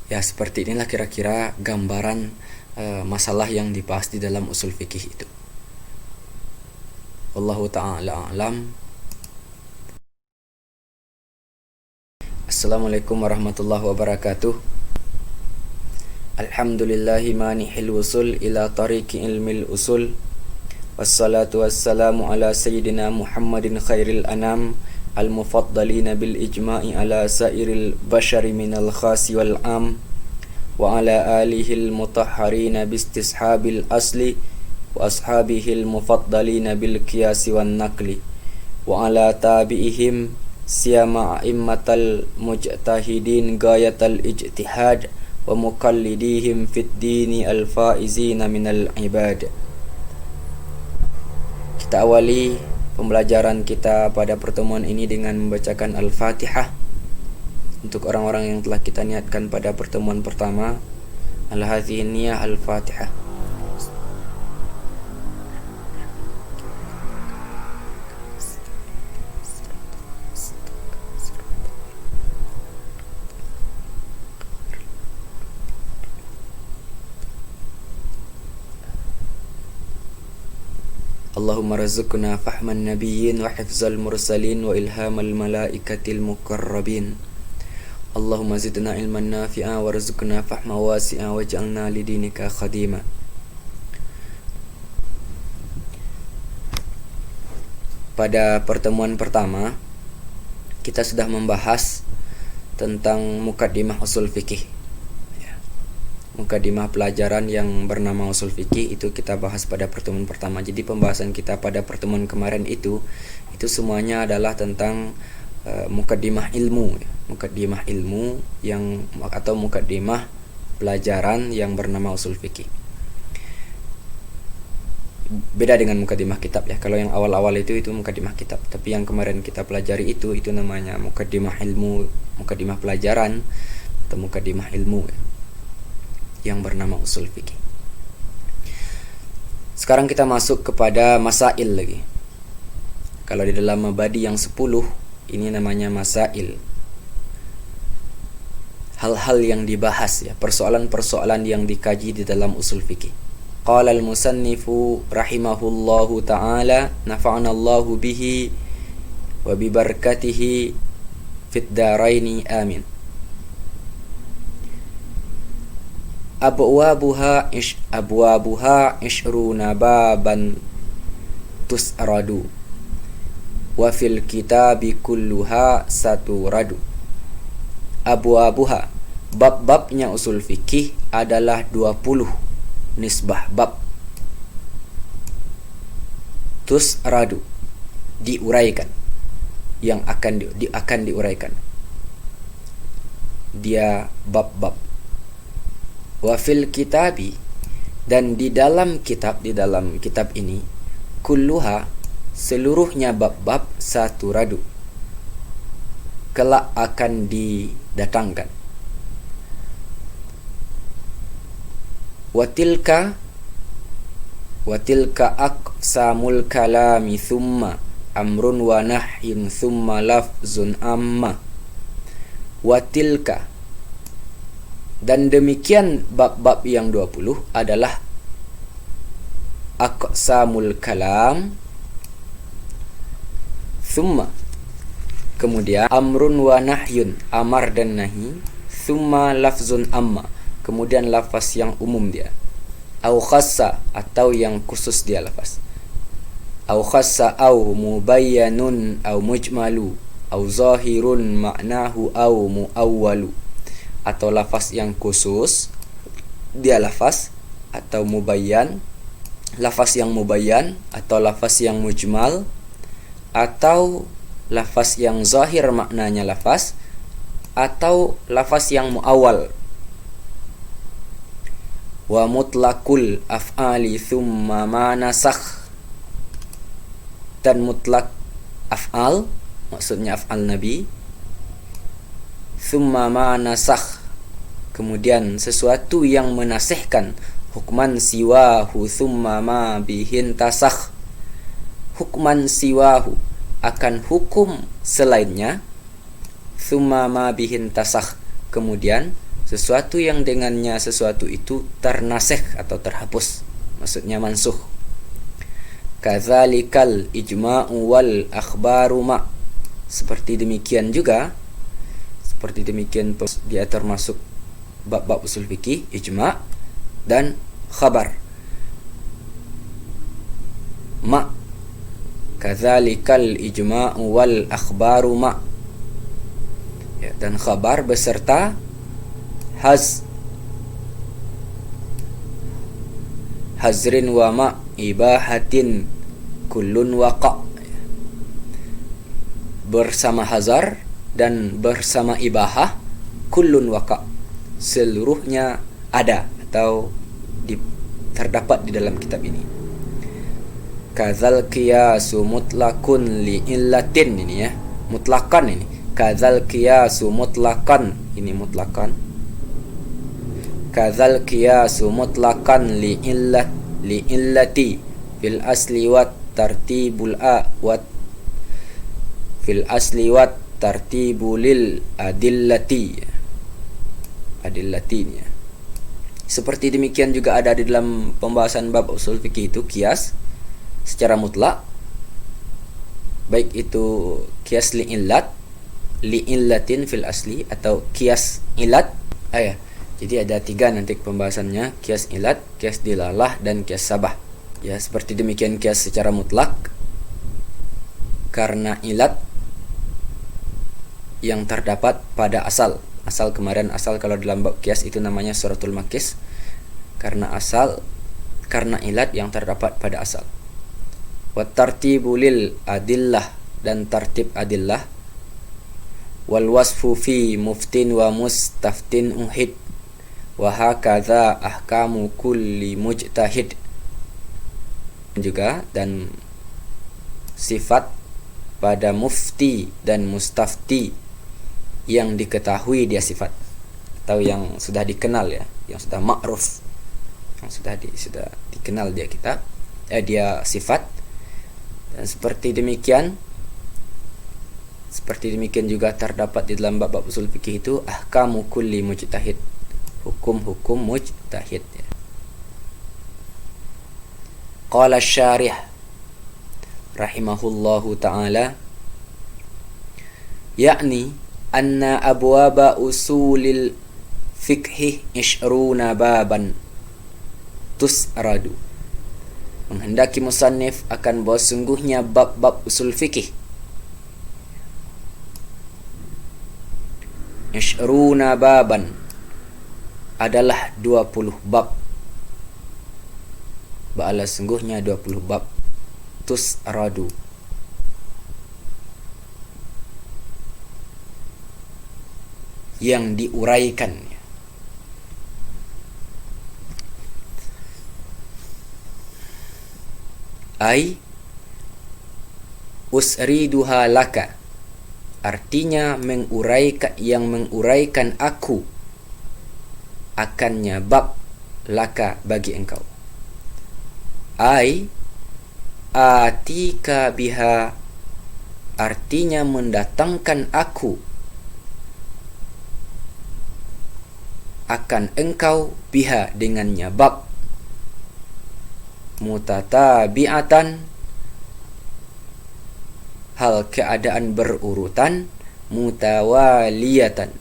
Ya, seperti inilah kira-kira gambaran masalah yang dibahas di dalam usul fikih itu. Wallahu ta'ala a'lam. Assalamualaikum warahmatullahi wabarakatuh. Alhamdulillahi manihil wusul ila tariqi ilmil usul. Wassalatu wassalamu ala sayyidina Muhammadin khairil anam, al-mufaddalina bil ijma'i ala sairil bashari minal khasi wal am, wa ala alihil mutahharina bistishabil asli, wa ashabihil mufaddalina bil qiyasi wan naqli, wa ala tabi'ihim siyama a'immatal mujtahidin gayatal ijtihad, wa muqallidihim fid dini al-faizina minal ibad. Kita awali pembelajaran kita pada pertemuan ini dengan membacakan Al-Fatihah. Untuk orang-orang yang telah kita niatkan pada pertemuan pertama, al-hadhihi niyah Al-Fatihah. Allahumma razukna fahman nabiyyin wa hifzal mursalin wa ilhamal malaikatil muqarrabin. Allahumma zidna ilman nafi'a warzuqna fahma wasi'a waj'alna lidinika khadima. Pada pertemuan pertama kita sudah membahas tentang mukaddimah usul fikih. Mukaddimah pelajaran yang bernama usul fikih itu kita bahas pada pertemuan pertama. Jadi pembahasan kita pada pertemuan kemarin itu semuanya adalah tentang mukaddimah ilmu, mukaddimah ilmu yang atau mukaddimah pelajaran yang bernama usul fikih. Beda dengan mukaddimah kitab ya. Kalau yang awal-awal itu mukaddimah kitab, tapi yang kemarin kita pelajari itu namanya mukaddimah ilmu, mukaddimah pelajaran atau mukaddimah ilmu yang bernama usul fikih. Sekarang kita masuk kepada masail lagi. Kalau di dalam mabadi yang 10 ini namanya masail. Hal-hal yang dibahas ya, persoalan-persoalan yang dikaji di dalam usul fikih. Qala al-musannifu rahimahullahu ta'ala nafa'ana Allahu bihi wa bi barakatihi fid daraini amin. Abwabuha ishruna baban tus'radu wa fil kitabi kulluha saturadu. Abwabuha, bab-babnya usul fikih adalah 20 nisbah bab. Tus'radu, diuraikan, yang akan diuraikan. Dia bab-bab. Wa fil kitabi, dan di dalam kitab ini kulluha, seluruhnya bab-bab saturadu, kelak akan didatangkan. Watilka aqsamul kalami thumma amrun wa nahyun thumma lafzun amma. Watilka, dan demikian bab-bab yang 20 adalah aqsamul kalam, thumma, kemudian amrun wa nahyun, amar dan nahi, thumma lafzun amma, kemudian lafaz yang umum dia, au khassa, atau yang khusus dia lafaz, au khassa au mubayyanun au mujmalu au zahirun ma'nahu au muawwalu, atau lafaz yang khusus dia lafaz, atau mubayyan, lafaz yang mubayyan, atau lafaz yang mujmal, atau lafaz yang zahir maknanya lafaz, atau lafaz yang muawwal. Wa mutlaqul af'ali thumma ma nasakh, dan mutlak af'al, maksudnya af'al nabi, thumma ma nasakh, kemudian sesuatu yang menasihkan, hukman siwahu thumma ma bihin tasakh, hukman siwahu, akan hukum selainnya, thumma ma bihin tasakh, kemudian sesuatu yang dengannya sesuatu itu ternasikh atau terhapus, maksudnya mansuh. Kadzalikal ijma'u wal akhbaru ma, seperti demikian juga, seperti demikian dia termasuk bab-bab usul fikih, ijma' dan khabar. Ma, kadzalikal ijma'u wal akhbaru ma, ya, dan khabar beserta hazrin wa ma ibahatin kullun waqa, bersama hazar dan bersama ibahah, kullun waqa, seluruhnya ada atau terdapat di dalam kitab ini. Kadzal qiyasu mutlaqun li illatin, ini ya, mutlakan ini. Kadzal qiyasu mutlakan, ini mutlakan. Kadzal qiyasu mutlakan li illati fil asli wat tartibul wat fil asli wat tartibulil adillati ya. Seperti demikian juga ada di dalam pembahasan bab usul fikih itu qiyas secara mutlak, baik itu qiyas li illatin fil asli atau qiyas ilat. Jadi ada 3 nanti pembahasannya, qiyas ilat, qiyas dilalah, dan qiyas sabah. Ya, seperti demikian qiyas secara mutlak karena ilat yang terdapat pada asal. Asal kemarin, asal kalau dalam bab qiyas itu namanya suratul makis, karena ilat yang terdapat pada asal. Wa tartibulil adillah, dan tartib adillah. Wal wasfu fi muftin wa mustaftin uhid, wa hakadha ahkamu kulli mujtahid, juga, dan sifat pada mufti dan mustafti yang diketahui dia sifat atau yang sudah dikenal, ya, yang sudah ma'ruf, yang sudah dikenal dia dia sifat. Dan seperti demikian juga terdapat di dalam bab usul fikih itu ahkamu kulli mujtahid, hukum-hukum mujtahid, ya. Qala syarih rahimahullahu ta'ala, yakni anna abwaba usulil fikhi ishruna baban tusradu. Menghendaki musannif akan bahwa sungguhnya bab-bab usul fikih ishruna baban adalah 20 bab. Ba'ala sungguhnya 20 bab. Tusradu, yang diuraikan. Ai usriduha laka, artinya yang menguraikan aku akannya bab laka bagi engkau. Ai atika biha, artinya mendatangkan aku akan engkau biha dengannya bab. Mutatabi'atan, hal keadaan berurutan. Mutawaliyatan,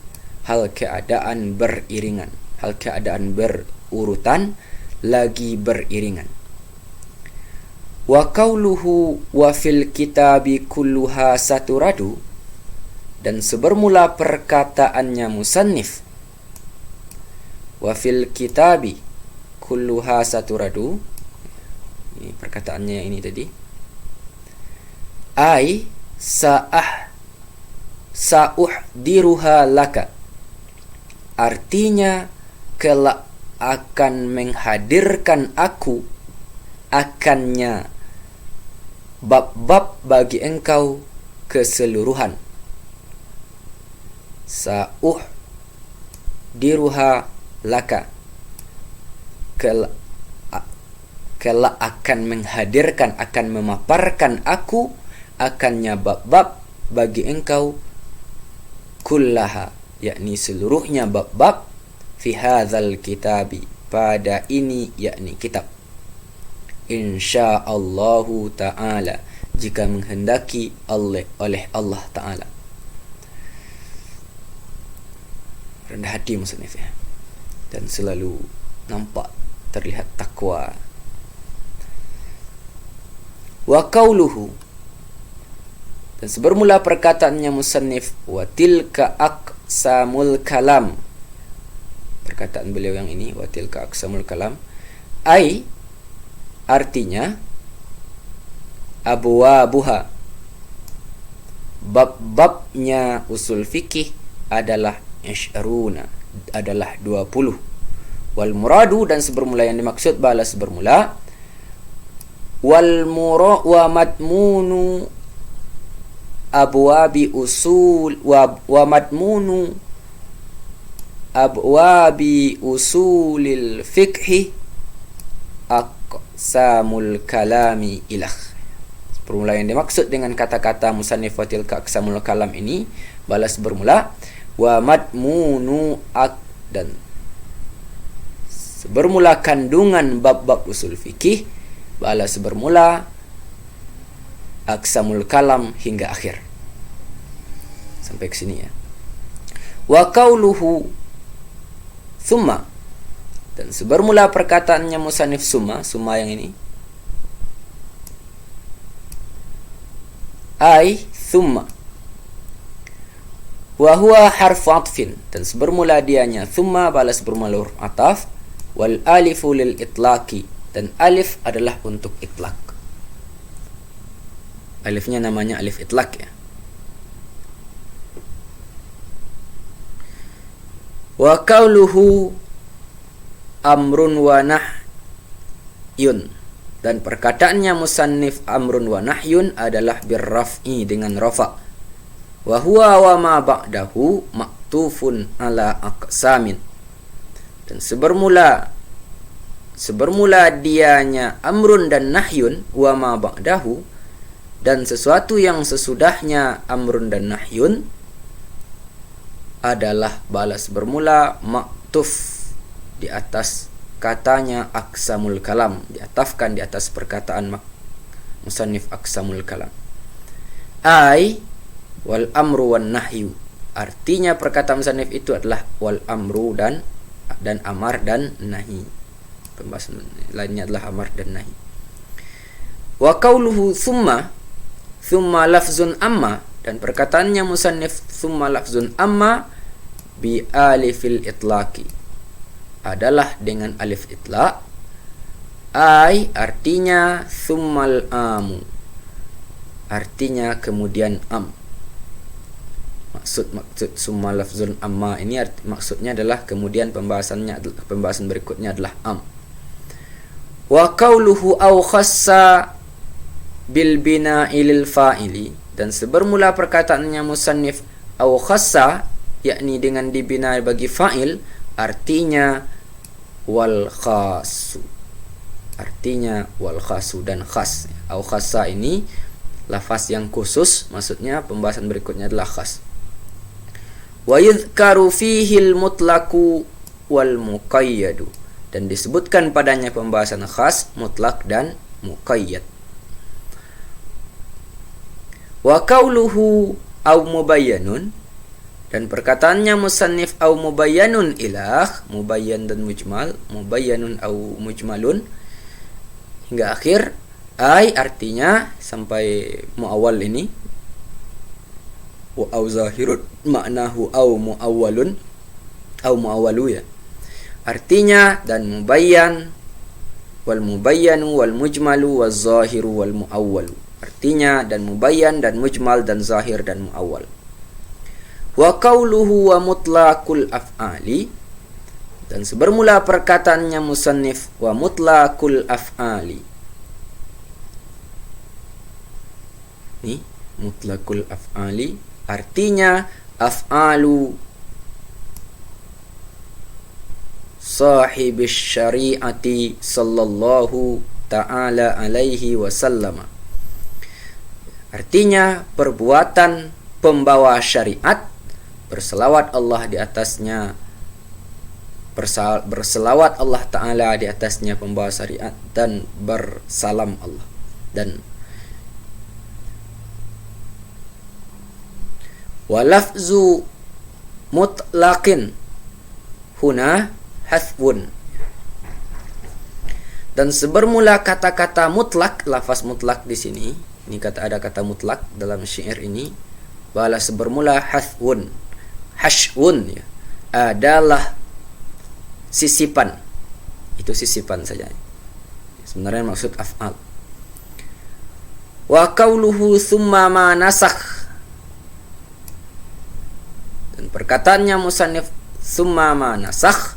hal keadaan beriringan, hal keadaan berurutan lagi beriringan. Wa qauluhu wa fil kitabi kulluha saturadu, dan sebermula perkataannya musannif wa fil kitabi kulluha saturadu, ini perkataannya ini tadi, ai sa'uhdiruha laka, artinya kelak akan menghadirkan aku akannya bab-bab bagi engkau keseluruhan. Sa'uhdiruha laka, kelak akan menghadirkan, akan memaparkan aku akannya bab-bab bagi engkau kullaha, yakni seluruhnya bab-bab, fi hadzal kitabi, pada ini yakni kitab, insyaallahu ta'ala, jika menghendaki oleh Allah Ta'ala. Rendah hati musannif ya, dan selalu nampak terlihat takwa. Wa qauluhu, dan sebermula perkataannya musannif, wa tilka aqsamul kalam, perkataan beliau yang ini, wa tilka aqsamul kalam, ai artinya abwabuha, bab-babnya usul fikih adalah isyruna, adalah 20. Wal muradu, dan sebermula yang dimaksud balas bermula, wal mura wa madmunu abwabi usul wa madmunu abwabi usulil fiqhi aqsamul kalami ilah. Bermula yang dimaksud dengan kata-kata musannif wa tilka aqsamul kalam ini balas bermula wa madmunu dan bermula kandungan bab-bab usul fikih balas bermula aqsamul kalam hingga akhir sampai ke sini ya. Wa qauluhu summa, dan sebermula perkataannya musannif summa yang ini, ai summa wa huwa harfu atfin, dan sebermula dianya summa balas bermula huruf ataf, wal alifu lil itlaqi, dan alif adalah untuk itlaq. Alifnya namanya alif itlaq ya. Wa qauluhu amrun wa nahyun, dan perkataannya musannif amrun wa nahyun adalah birraf'i, dengan rafa. Wa huwa wa ma ba'dahu maktufun ala aqsamin, dan sebermula dianya amrun dan nahyun, wa ma ba'dahu, dan sesuatu yang sesudahnya amrun dan nahyun adalah balas bermula maktuf di atas katanya aqsamul kalam, diatafkan di atas perkataan musannif aqsamul kalam. Ai wal amru wan nahyu, artinya perkataan musannif itu adalah wal amru dan amar dan nahi. Pembahasan lainnya adalah amar dan nahi. Wa qauluhu thumma lafzun amma, dan perkataannya musannif thumma lafzun amma bi alifil itlaqi adalah dengan alif itlaq. Ai artinya thummal amu, artinya kemudian am. Maksud summa lafzun amma ini maksudnya adalah kemudian pembahasan berikutnya adalah am. Wa qauluhu aw khassa bil bina'i lil fa'ili, dan sebermula perkataannya musannif aw khassa, yakni dengan dibina bagi fa'il, artinya wal khasu, artinya wal khasu dan khas. Aw khassa ini lafaz yang khusus, maksudnya pembahasan berikutnya adalah khas. Wa yudhkaru fihi al mutlaqu wal muqayyadu, dan disebutkan padanya pembahasan khas, mutlak dan muqayyad. Wa qauluhu aw mubayyanun, dan perkataannya musannif aw mubayyanun ilah, mubayyan dan mujmal, mubayyanun aw mujmalun hingga akhir. Ai artinya sampai muawwal ini, wa aw zahirun maknahu aw muawwalun aw muawwalu ya, artinya dan mubayyan wal mubayyanu wal mujmalu wal zahiru wal muawwalu, artinya dan mubayyan dan mujmal dan zahir dan muawwal. Wa qauluhu wa mutlaqul af'ali, dan sebermula perkataannya musannif wa mutlaqul af'ali. Ini mutlaqul af'ali artinya af'alu sahibis syari'ati sallallahu ta'ala alaihi wasallam, artinya perbuatan pembawa syariat, berselawat Allah di atasnya, berselawat Allah Ta'ala di atasnya pembawa syariat, dan bersalam Allah. Dan walafzu mutlaqin huna hathwun, dan sebermula kata-kata mutlak, lafaz mutlak di sini, ini ada kata mutlak dalam syair ini, bala sebermula hathwun, hashwun ya, adalah sisipan. Itu sisipan saja. Sebenarnya maksud af'al. Wa qauluhu thumma ma nasakh, dan perkataannya musannif thumma ma nasakh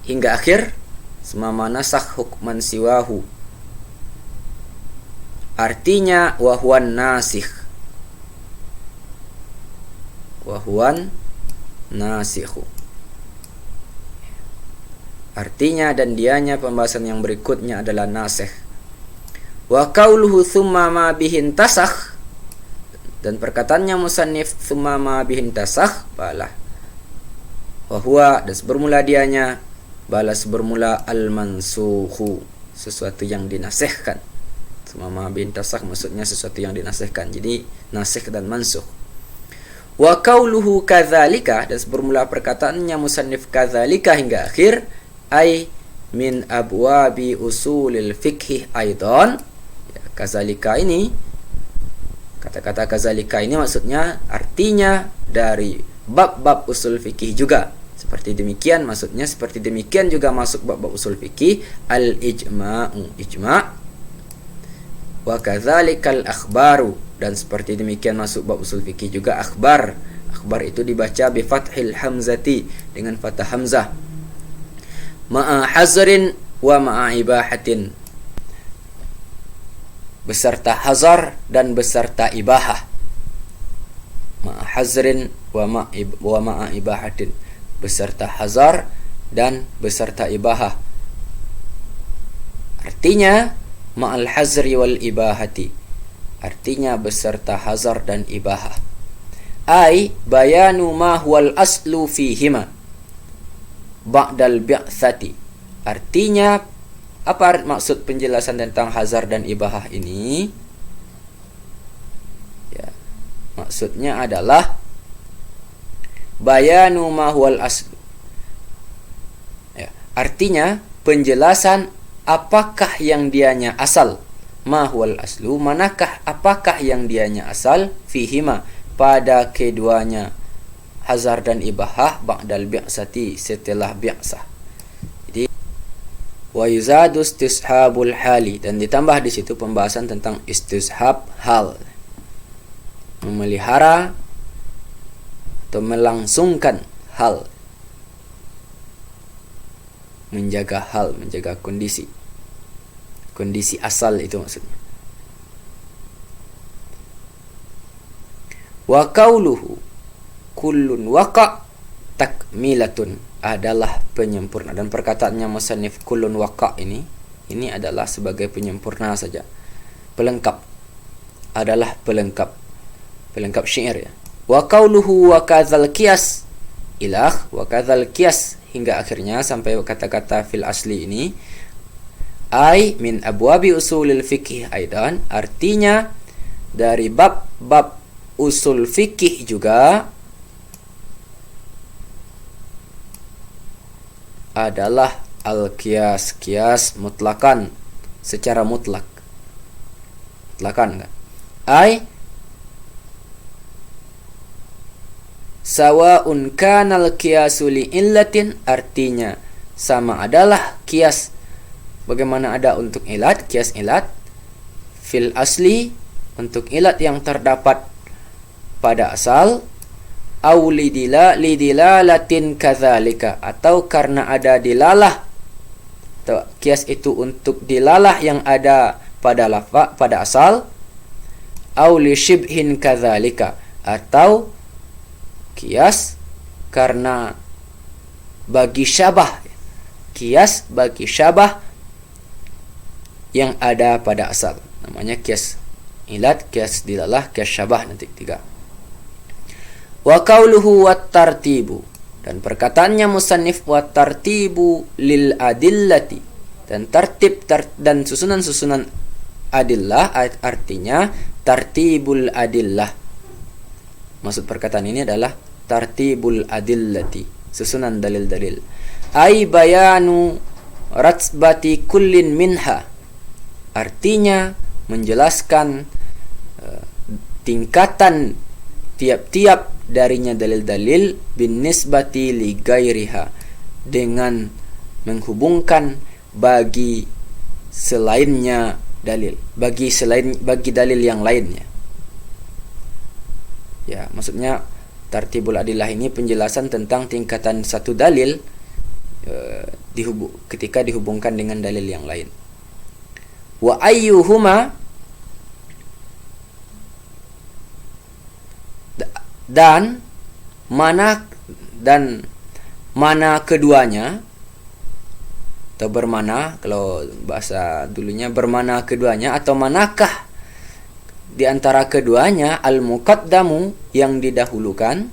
hingga akhir, thumma ma nasakh hukman siwahu, artinya wa huwan nasikh, wa huwan nasikhu, artinya dan dianya pembahasan yang berikutnya adalah nasikh. Wa qauluhu thumma ma bihin tasakh, dan perkataannya musannif thumma ma bihin tasakh balah wa huwa, dan bermula dianya balas bermula al-mansukhu, sesuatu yang dinasihkan. Thumma ma bihin tasakh maksudnya sesuatu yang dinasihkan, jadi nasikh dan mansukh. Wa qauluhu kadzalika, dan bermula perkataannya musannif kadzalika hingga akhir, ay min abwabi usulil fiqh aidan. Ya, kadzalika ini, kata-kata kadzalika ini maksudnya artinya dari bab-bab usul fikih juga. Seperti demikian maksudnya, seperti demikian juga masuk bab-bab usul fikih al-ijma'u, ijma', wa kadzalikal akhbaru, dan seperti demikian masuk bab usul fikih juga akhbar. Akhbar itu dibaca bi fathil hamzati, dengan fathah hamzah, ma'a hazrin wa ma'a ibahatin, beserta hazar dan beserta ibahah. Ma'a hazrin wa ma'a ibahatin, beserta hazar dan beserta ibahah. Artinya ma'al hazri wal ibahati, artinya beserta hazar dan ibahah. Ai bayanu ma huwal aslu fihima ba'dal bi'tsati, artinya apa maksud penjelasan tentang hazar dan ibahah ini? Ya, maksudnya adalah bayanu ma huwal aslu. Ya, artinya penjelasan apakah yang dianya asal. Ma huwal aslu, manakah apakah yang dianya asal, fihima, pada keduanya, hazar dan ibahah, ba'dal bi'sati, setelah bi'sah. Jadi wa yuzadu istishabul hali, dan ditambah di situ pembahasan tentang istishab hal, memelihara atau melangsungkan hal, menjaga hal, menjaga kondisi asal, itu maksudnya. Wa qauluhu kullun waqa takmilatun, adalah penyempurna, dan perkataannya musannif kullun waqa ini adalah sebagai penyempurna saja, pelengkap, adalah pelengkap syair ya. Wa qauluhu wa kadzal qiyas ilah, wa kadzal qiyas hingga akhirnya sampai kata-kata fil asli ini, ai min abwabi usulil fiqh aidan, artinya dari bab-bab usul fikih juga, adalah al-qiyas, qiyas mutlakan, secara mutlakan kan? Ai sawa'un kanal qiyasu li illatin, artinya sama adalah qiyas bagaimana ada untuk ilat, qiyas ilat, fil asli, untuk ilat yang terdapat pada asal, au lidilalatin kadzalika, atau karena ada dilalah, atau qiyas itu untuk dilalah yang ada pada lafaz pada asal, au li shibhin kadzalika, atau qiyas karena bagi syabah, qiyas bagi syabah yang ada pada asal, namanya qiyas ilat, qiyas dilalah, qiyas syabah, nanti tiga. Wa qauluhu wat tartibu, Dan perkataannya musannif wa tartibu lil adillati, dan tertib dan susunan-susunan adillah artinya tartibul adillah. Maksud perkataan ini adalah tartibul adillati, susunan dalil-dalil. Ai bayanu ratsbati kullin minha, artinya menjelaskan tingkatan tiap-tiap darinya dalil-dalil bin nisbati li gairiha, dengan menghubungkan bagi selainnya dalil, bagi dalil yang lainnya. Ya, maksudnya tartibul adillah ini penjelasan tentang tingkatan satu dalil ketika dihubungkan dengan dalil yang lain. Wa ayyuhuma, dan mana keduanya, atau bermana kalau bahasa dulunya, bermana keduanya atau manakah di antara keduanya, al-muqaddamu yang didahulukan,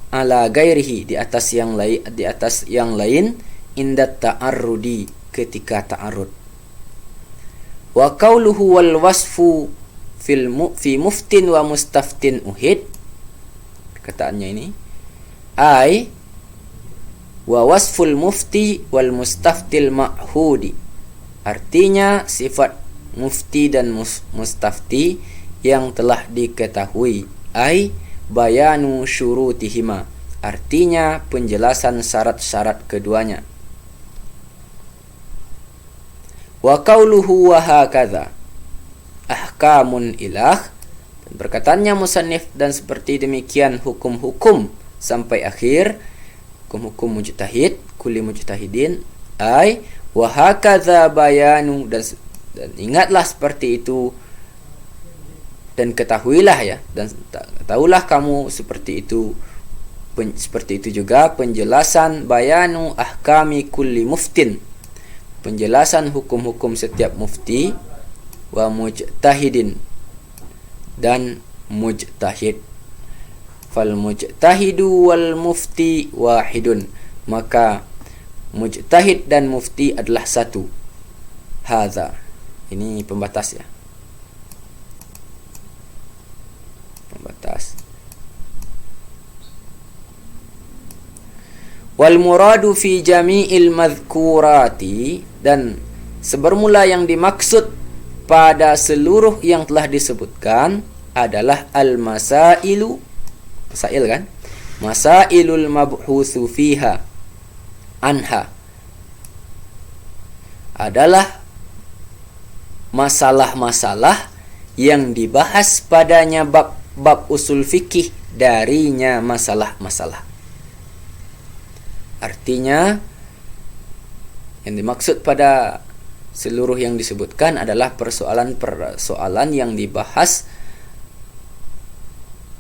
ala gairihi di atas yang lain, indat ta'arrudi ketika ta'arud. Wa qauluhu wal wasfu fi muftin wa mustaftin uhid, perkataannya ini ai wa wasful mufti wal mustaftil ma'hudi, artinya sifat mufti dan mustafti yang telah diketahui. Ai bayanu syurutihima, artinya penjelasan syarat-syarat keduanya. Wa qauluhu wa hakadha ahkamun ilah, dan perkataannya musannif dan seperti demikian hukum-hukum sampai akhir, hukum-hukum mujtahid, kulli mujtahidin. Ai wa hakadha bayanu, dan ingatlah seperti itu, dan ketahuilah ya, dan tahulah kamu seperti itu. Seperti itu juga penjelasan bayanu ahkami kulli muftin, penjelasan hukum-hukum setiap mufti, wa mujtahidin, dan mujtahid. Fal mujtahidu wal mufti wahidun, maka mujtahid dan mufti adalah satu. Hadza, ini pembatas ya, pembatas. Wal muradu fi jami'il madhkurati, dan sebermula yang dimaksud pada seluruh yang telah disebutkan adalah al-masailu, masail kan? Masailul mabhutsu fiha anha, adalah masalah-masalah yang dibahas padanya bab usul fikih darinya masalah-masalah. Artinya yang dimaksud pada seluruh yang disebutkan adalah persoalan-persoalan yang dibahas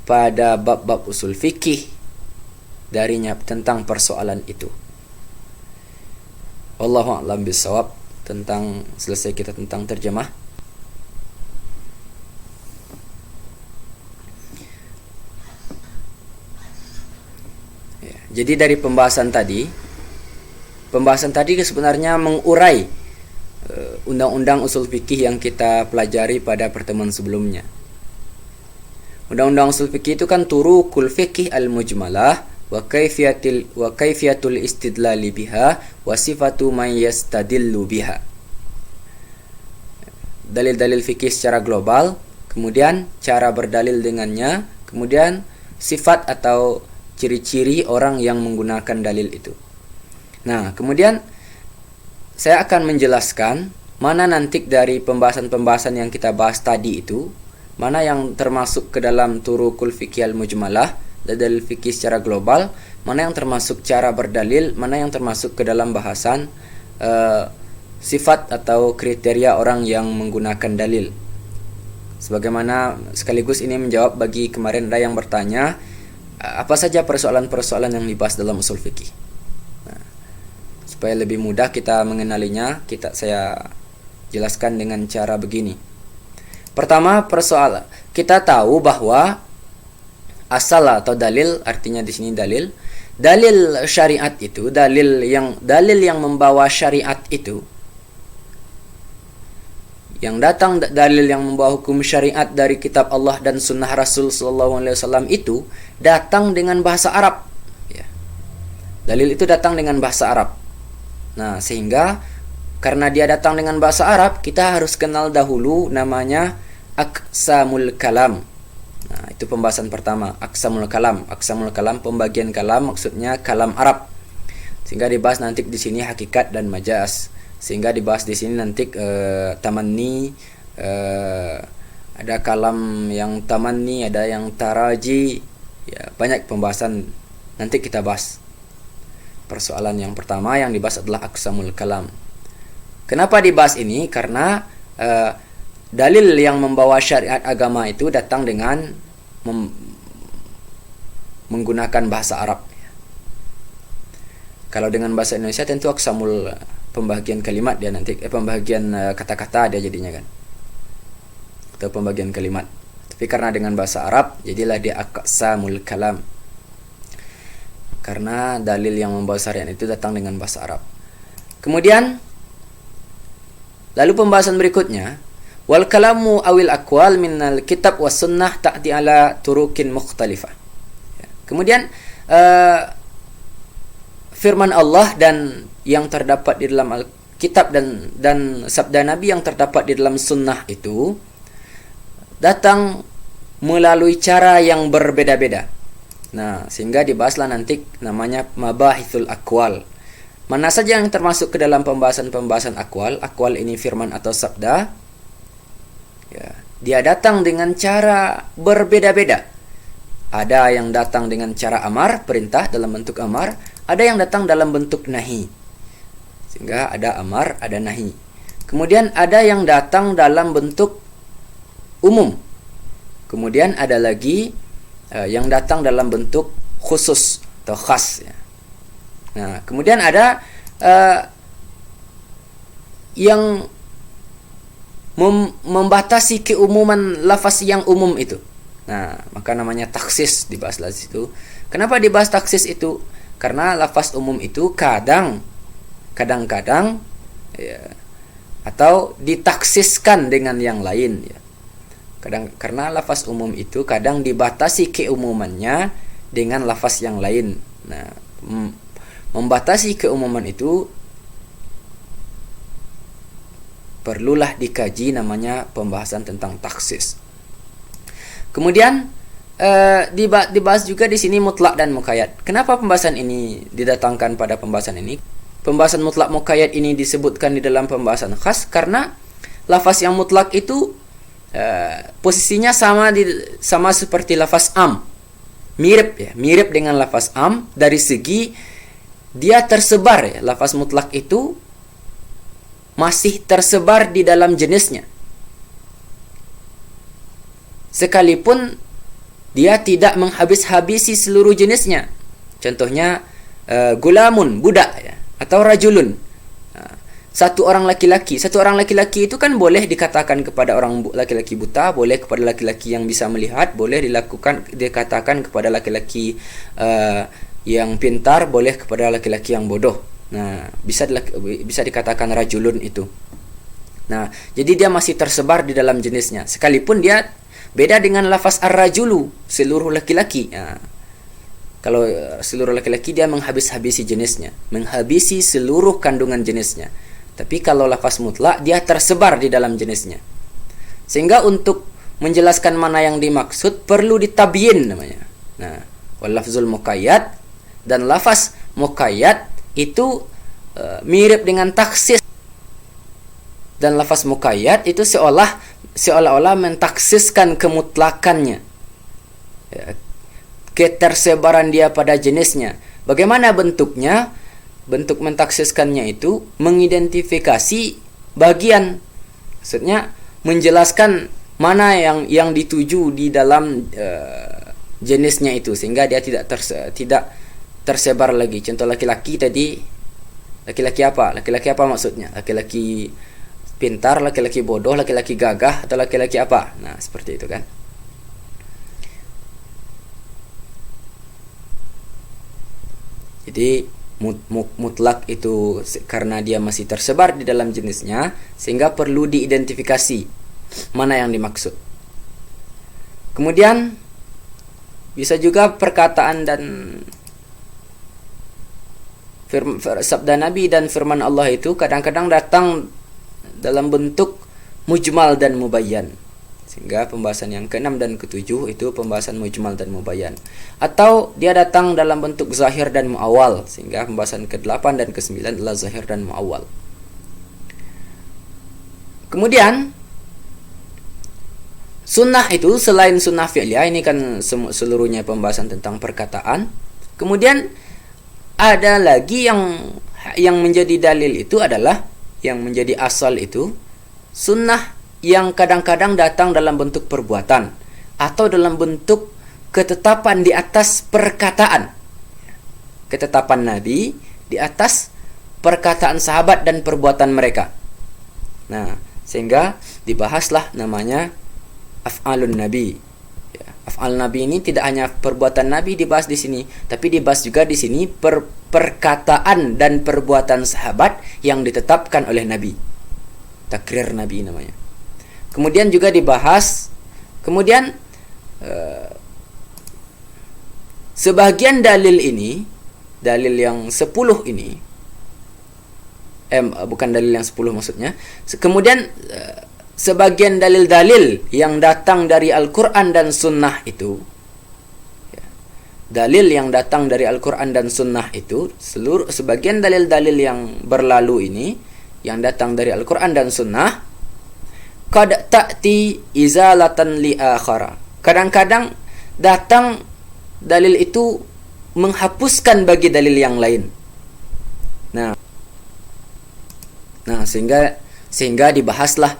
pada bab-bab usul fikih darinya tentang persoalan itu. Wallahu a'lam bishawab. Tentang selesai kita tentang terjemah. Ya, jadi dari pembahasan tadi sebenarnya mengurai undang-undang usul fikih yang kita pelajari pada pertemuan sebelumnya. Undang-undang usul fikih itu kan turukul fikih al-mujmalah wa kaifiyatul istidlali biha wa sifatu man yastadillu biha. Dalil-dalil fikih secara global, kemudian cara berdalil dengannya, kemudian sifat atau ciri-ciri orang yang menggunakan dalil itu. Nah, kemudian saya akan menjelaskan mana nanti dari pembahasan-pembahasan yang kita bahas tadi itu, mana yang termasuk ke dalam turukul fikih al-mujmalah, dalil fikih secara global, mana yang termasuk cara berdalil, mana yang termasuk ke dalam bahasan sifat atau kriteria orang yang menggunakan dalil. Sebagaimana sekaligus ini menjawab bagi kemarin ada yang bertanya apa saja persoalan-persoalan yang dibahas dalam usul fikih. Nah, supaya lebih mudah kita mengenalinya, saya jelaskan dengan cara begini. Pertama, persoalan kita tahu bahwa asal atau dalil, artinya di sini dalil, dalil syariat itu, dalil yang membawa syariat itu, yang datang dalil yang membawa hukum syariat dari kitab Allah dan sunnah Rasul sallallahu alaihi wasallam itu datang dengan bahasa Arab, ya. Dalil itu datang dengan bahasa Arab. Nah, sehingga karena dia datang dengan bahasa Arab, kita harus kenal dahulu namanya aqsamul kalam. Nah, itu pembahasan pertama, aqsamul kalam. Aqsamul kalam, pembagian kalam, maksudnya kalam Arab. Sehingga dibahas nanti di sini hakikat dan majaz. Sehingga dibahas di sini nanti tamanni, ada kalam yang tamanni, ada yang taraji, ya, banyak pembahasan nanti kita bahas. Persoalan yang pertama yang dibahas adalah aqsamul kalam. Kenapa dibahas ini? Karena dalil yang membawa syariat agama itu datang dengan menggunakan bahasa Arab. Kalau dengan bahasa Indonesia tentu aqsamul, pembagian kalimat dia nanti, pembagian kata-kata dia jadinya kan, atau pembagian kalimat. Tapi karena dengan bahasa Arab, jadilah dia aqsamul kalam. Karena dalil yang membawa syariat itu datang dengan bahasa Arab. Kemudian, lalu pembahasan berikutnya, wal kalamu awil aqwal minal kitab was sunnah ta'ti ala turukin mukhtalifah. Kemudian firman Allah dan yang terdapat di dalam Alkitab dan sabda Nabi yang terdapat di dalam sunnah itu datang melalui cara yang berbeda-beda. Nah, sehingga dibahaslah nanti namanya mabahithul aqwal. Mana saja yang termasuk ke dalam pembahasan aqwal. Aqwal ini firman atau sabda. Ya, dia datang dengan cara berbeda-beda. Ada yang datang dengan cara amar, perintah dalam bentuk amar, ada yang datang dalam bentuk nahi. Sehingga ada amar, ada nahi. Kemudian ada yang datang dalam bentuk umum. Kemudian ada lagi yang datang dalam bentuk khusus atau khas, ya. Nah, kemudian ada yang membatasi keumuman lafaz yang umum itu. Nah, maka namanya taksis, dibahas di situ. Kenapa dibahas taksis itu? Karena lafaz umum itu kadang-kadang ya, atau ditaksiskan dengan yang lain, ya. Karena lafaz umum itu kadang dibatasi keumumannya dengan lafaz yang lain. Nah, membatasi keumuman itu perlulah dikaji, namanya pembahasan tentang taksis. Kemudian dibahas juga di sini mutlak dan muqayyad. Kenapa pembahasan ini didatangkan pada pembahasan ini? Pembahasan mutlak muqayyad ini disebutkan di dalam pembahasan khas karena lafaz yang mutlak itu posisinya sama seperti lafaz am. Mirip, ya, mirip dengan lafaz am dari segi dia tersebar, ya. Lafaz mutlak itu masih tersebar di dalam jenisnya. Sekalipun dia tidak menghabis-habisi seluruh jenisnya. Contohnya gulamun, budak, ya, atau rajulun. Satu orang laki-laki itu kan boleh dikatakan kepada orang laki-laki buta, boleh kepada laki-laki yang bisa melihat, boleh dikatakan kepada laki-laki yang pintar, boleh kepada laki-laki yang bodoh. Nah, bisa dikatakan rajulun itu. Nah, jadi dia masih tersebar di dalam jenisnya. Sekalipun dia beda dengan lafaz ar-rajulu, seluruh laki-laki. Nah, kalau seluruh laki-laki dia menghabis-habisi jenisnya, menghabisi seluruh kandungan jenisnya. Tapi kalau lafaz mutlak dia tersebar di dalam jenisnya. Sehingga untuk menjelaskan mana yang dimaksud perlu ditabyin namanya. Nah, wal lafzul muqayyad dan lafaz muqayyad itu mirip dengan taksis. Dan lafaz muqayyad itu seolah-olah mentaksiskan kemutlakannya, ya, ketersebaran dia pada jenisnya. Bagaimana bentuknya? Bentuk mentaksiskannya itu mengidentifikasi bagian, maksudnya menjelaskan mana yang dituju di dalam jenisnya itu, sehingga dia tidak tersebar lagi. Contoh laki-laki tadi, laki-laki apa? Laki-laki apa maksudnya? Laki-laki pintar, laki-laki bodoh, laki-laki gagah, atau laki-laki apa? Nah, seperti itu kan. Jadi mutlak itu karena dia masih tersebar di dalam jenisnya, sehingga perlu diidentifikasi mana yang dimaksud. Kemudian bisa juga perkataan dan sabda Nabi dan firman Allah itu kadang-kadang datang dalam bentuk mujmal dan mubayyan. Sehingga pembahasan yang ke-6 dan ke-7 itu pembahasan mujmal dan mubayyan. Atau dia datang dalam bentuk zahir dan muawwal, sehingga pembahasan ke-8 dan ke-9 adalah zahir dan muawwal. Kemudian sunnah itu selain sunnah fi'liyah, ini kan seluruhnya pembahasan tentang perkataan. Kemudian ada lagi yang menjadi dalil itu adalah, yang menjadi asal itu sunnah yang kadang-kadang datang dalam bentuk perbuatan atau dalam bentuk ketetapan di atas perkataan. Ketetapan Nabi di atas perkataan sahabat dan perbuatan mereka. Nah, sehingga dibahaslah namanya af'alun Nabi. Ya, af'al Nabi ini tidak hanya perbuatan Nabi dibahas di sini, tapi dibahas juga di sini perkataan dan perbuatan sahabat yang ditetapkan oleh Nabi. Takrir Nabi namanya. Kemudian juga dibahas, kemudian sebagian dalil ini, dalil yang 10 ini, bukan dalil yang 10 maksudnya. Kemudian sebagian dalil-dalil yang datang dari Al-Quran dan Sunnah itu, dalil yang datang dari Al-Quran dan Sunnah itu, sebagian dalil-dalil yang berlalu ini, yang datang dari Al-Quran dan Sunnah, qad ta'ti izalatan li akhara. Kadang-kadang datang dalil itu menghapuskan bagi dalil yang lain. Nah sehingga dibahaslah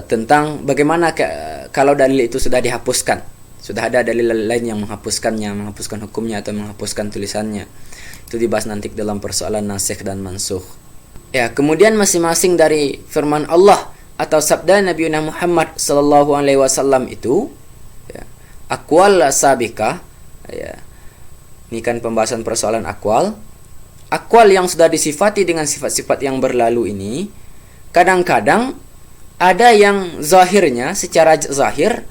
tentang bagaimana kalau dalil itu sudah dihapuskan. Sudah ada dalil lain yang menghapuskannya, menghapuskan hukumnya atau menghapuskan tulisannya. Itu dibahas nanti dalam persoalan nasikh dan mansukh. Ya, kemudian masing-masing dari firman Allah atau sabda Nabi Muhammad sallallahu alaihi wasallam itu, ya, aqwal sabiqah, ya. Ini kan pembahasan persoalan aqwal. Aqwal yang sudah disifati dengan sifat-sifat yang berlalu ini, kadang-kadang ada yang zahirnya secara zahir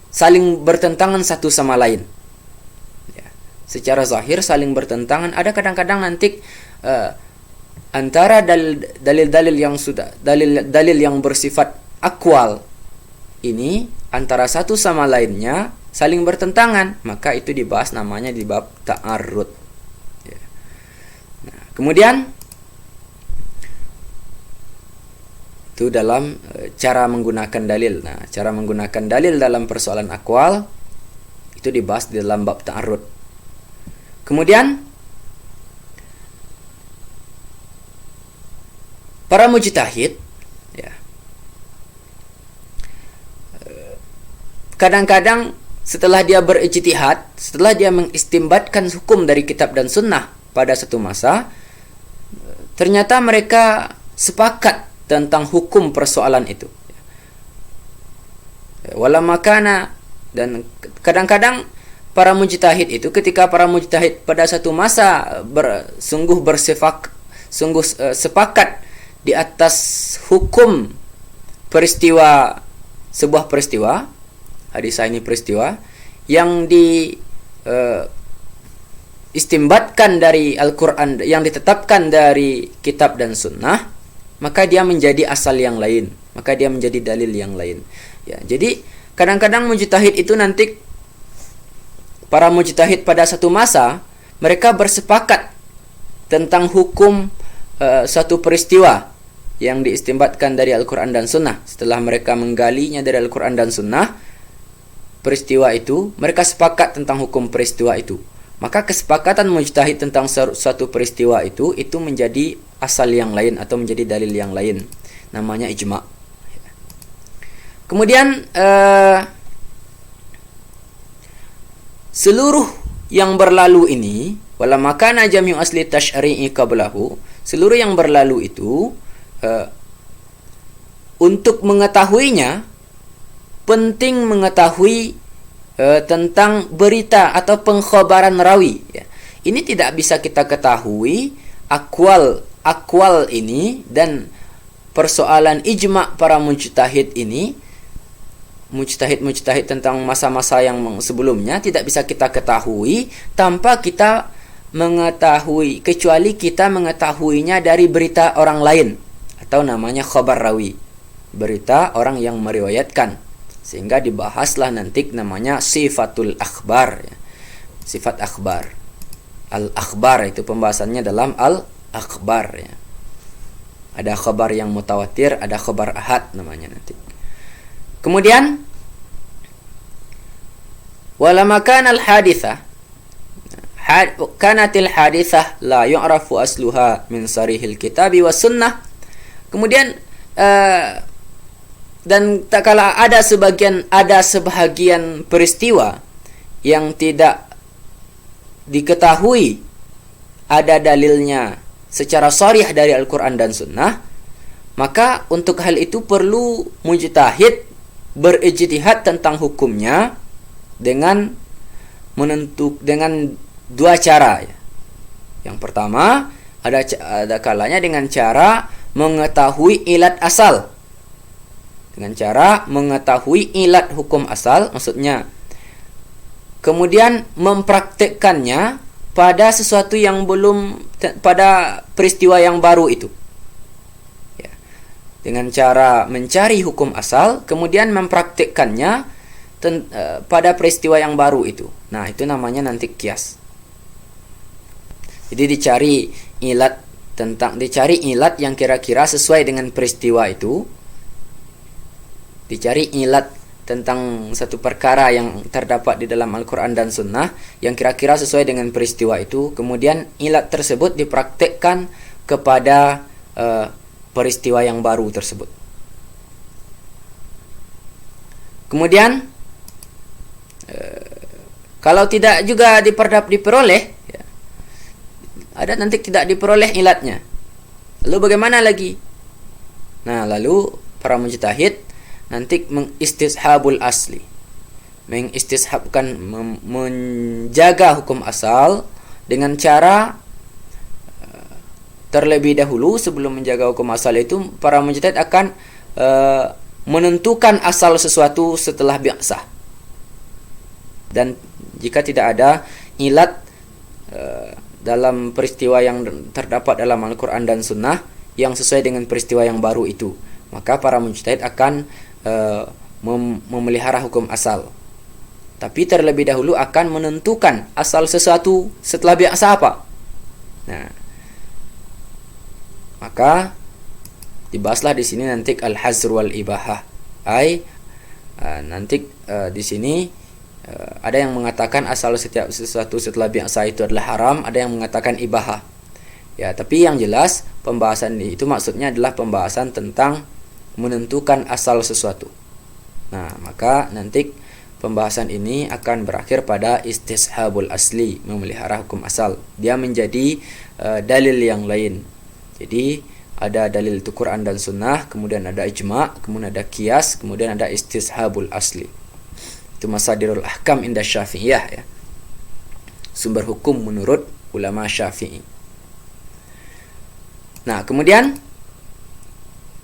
saling bertentangan satu sama lain. Ya, secara zahir saling bertentangan. Ada kadang-kadang nanti antara dalil-dalil yang bersifat akwal ini antara satu sama lainnya saling bertentangan, maka itu dibahas namanya di bab ta'arrud. Ya. Nah, kemudian itu dalam cara menggunakan dalil. Nah, cara menggunakan dalil dalam persoalan akwal itu dibahas di dalam bab ta'arrud. Kemudian para mujtahid, ya, kadang-kadang setelah dia berijtihad, setelah dia mengistimbatkan hukum dari kitab dan sunnah pada satu masa, ternyata mereka sepakat tentang hukum persoalan itu. Wala makana, dan kadang-kadang para mujtahid itu, ketika para mujtahid pada satu masa sungguh sepakat di atas hukum peristiwa, sebuah peristiwa, hadisah ini peristiwa yang istimbatkan dari Al-Quran, yang ditetapkan dari kitab dan sunnah, maka dia menjadi asal yang lain, maka dia menjadi dalil yang lain. Ya, jadi kadang-kadang mujtahid itu nanti, para mujtahid pada satu masa mereka bersepakat tentang hukum suatu peristiwa yang diistimbatkan dari Al-Quran dan Sunnah. Setelah mereka menggalinya dari Al-Quran dan Sunnah, peristiwa itu, mereka sepakat tentang hukum peristiwa itu. Maka kesepakatan mujtahid tentang suatu peristiwa itu menjadi asal yang lain atau menjadi dalil yang lain. Namanya ijma'. Kemudian seluruh yang berlalu ini, wala makana jami'u asli tasyri'i qablahu, seluruh yang berlalu itu, untuk mengetahuinya penting mengetahui tentang berita atau pengkhabaran rawi, ya. Ini tidak bisa kita ketahui akwal ini dan persoalan ijma' para mujtahid ini, mujtahid tentang masa-masa yang sebelumnya tidak bisa kita ketahui tanpa kita mengetahui, kecuali kita mengetahuinya dari berita orang lain atau namanya khabar rawi, berita orang yang meriwayatkan, sehingga dibahaslah nanti namanya sifatul akhbar, ya. Sifat akhbar, al-akhbar itu pembahasannya dalam al-akhbar, ya. Ada khabar yang mutawatir, ada khabar ahad namanya nanti. Kemudian walama kana al-hadithah kanatil hadithah la yu'rafu asluha min sarihil kitabi was sunnah. Kemudian dan tak kala ada sebahagian peristiwa yang tidak diketahui ada dalilnya secara sharih dari Al-Quran dan Sunnah, maka untuk hal itu perlu mujtahid berijtihad tentang hukumnya dengan dua cara, ya. Yang pertama ada kalanya dengan cara mengetahui ilat asal, dengan cara mengetahui ilat hukum asal, maksudnya kemudian mempraktekkannya pada sesuatu yang belum, pada peristiwa yang baru itu, ya. Dengan cara mencari hukum asal kemudian mempraktekkannya pada peristiwa yang baru itu. Nah, itu namanya nanti qiyas. Jadi dicari ilat yang kira-kira sesuai dengan peristiwa itu. Dicari ilat tentang satu perkara yang terdapat di dalam Al-Quran dan Sunnah yang kira-kira sesuai dengan peristiwa itu. Kemudian ilat tersebut dipraktekkan kepada peristiwa yang baru tersebut. Kemudian kalau tidak juga diperoleh, ya, ada nanti tidak diperoleh ilatnya, lalu bagaimana lagi? Nah, lalu para mujtahid nanti mengistishabul asli, mengistishabkan, menjaga hukum asal dengan cara terlebih dahulu sebelum menjaga hukum asal itu para mujtahid akan menentukan asal sesuatu setelah bi'sah. Dan jika tidak ada ilat dalam peristiwa yang terdapat dalam Al-Quran dan Sunnah yang sesuai dengan peristiwa yang baru itu, maka para mujtahid akan memelihara hukum asal. Tapi terlebih dahulu akan menentukan asal sesuatu setelah biasa apa. Nah, maka dibahaslah di sini nanti al-hazr wal ibahah. Nanti di sini ada yang mengatakan asal setiap sesuatu setelah biasa itu adalah haram, ada yang mengatakan ibahah. Ya, tapi yang jelas pembahasan itu maksudnya adalah pembahasan tentang menentukan asal sesuatu. Nah, maka nanti pembahasan ini akan berakhir pada istishabul asli, memelihara hukum asal. Dia menjadi dalil yang lain. Jadi ada dalil itu Quran dan Sunnah, kemudian ada ijma', kemudian ada qiyas, kemudian ada istishabul asli. Itu masadirul ahkam inda Syafi'iyah, ya. Sumber hukum menurut ulama Syafi'i. Nah, kemudian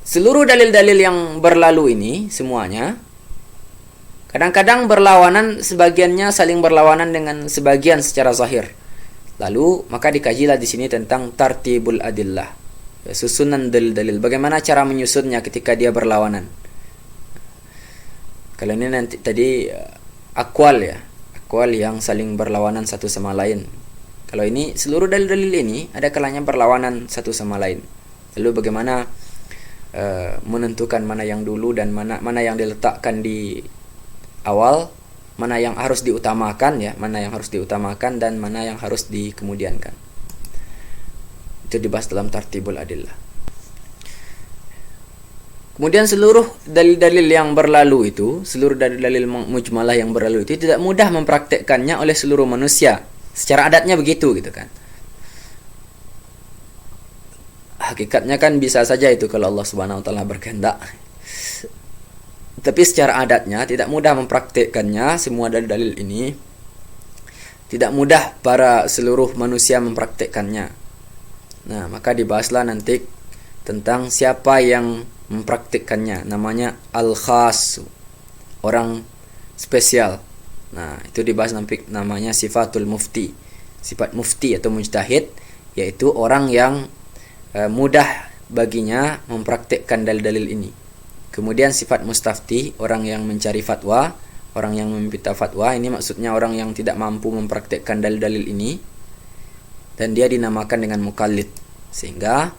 seluruh dalil-dalil yang berlalu ini semuanya kadang-kadang berlawanan, sebagiannya saling berlawanan dengan sebagian secara zahir. Lalu maka dikajilah di sini tentang tartibul adillah, susunan dalil-dalil. Bagaimana cara menyusunnya ketika dia berlawanan? Kalau ini nanti tadi akwal, ya, akwal yang saling berlawanan satu sama lain. Kalau ini seluruh dalil-dalil ini ada kalanya berlawanan satu sama lain. Lalu bagaimana menentukan mana yang dulu dan mana yang diletakkan di awal, mana yang harus diutamakan, ya, mana yang harus diutamakan dan mana yang harus dikemudiankan. Itu dibahas dalam tartibul adillah. Kemudian seluruh dalil-dalil yang berlalu itu, seluruh dalil-dalil mujmalah yang berlalu itu tidak mudah mempraktekkannya oleh seluruh manusia. Secara adatnya begitu, gitu kan. Hakikatnya kan bisa saja itu kalau Allah Subhanahu wa taala berkehendak. Tapi secara adatnya tidak mudah mempraktikkannya semua dalil-dalil ini. Tidak mudah para seluruh manusia mempraktikkannya. Nah, maka dibahaslah nanti tentang siapa yang mempraktikkannya. Namanya al-khas, orang spesial. Nah, itu dibahas nanti, namanya sifatul mufti. Sifat mufti atau mujtahid, yaitu orang yang mudah baginya mempraktikkan dalil-dalil ini. Kemudian sifat mustafti, orang yang mencari fatwa, orang yang meminta fatwa. Ini maksudnya orang yang tidak mampu mempraktikkan dalil-dalil ini, dan dia dinamakan dengan mukallid. Sehingga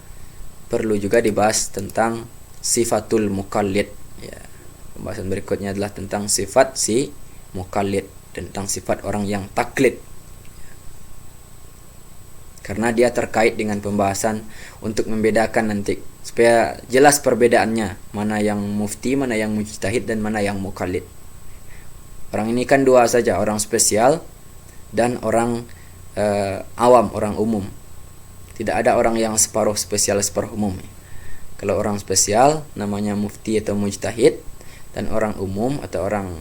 perlu juga dibahas tentang sifatul mukallid. Ya, pembahasan berikutnya adalah tentang sifat si mukallid, tentang sifat orang yang taklid. Karena dia terkait dengan pembahasan untuk membedakan nanti, supaya jelas perbedaannya, mana yang mufti, mana yang mujtahid, dan mana yang mukallid. Orang ini kan dua saja, orang spesial dan orang awam, orang umum. Tidak ada orang yang separuh spesial separuh umum. Kalau orang spesial namanya mufti atau mujtahid, dan orang umum atau orang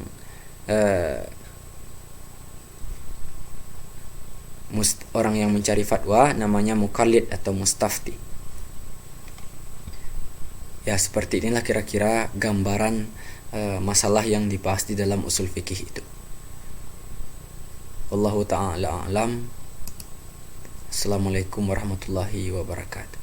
orang yang mencari fatwa namanya mukallid atau mustafti. Ya, seperti inilah kira-kira gambaran masalah yang dibahas di dalam usul fikih itu. Wallahu ta'ala a'lam. Assalamualaikum warahmatullahi wabarakatuh.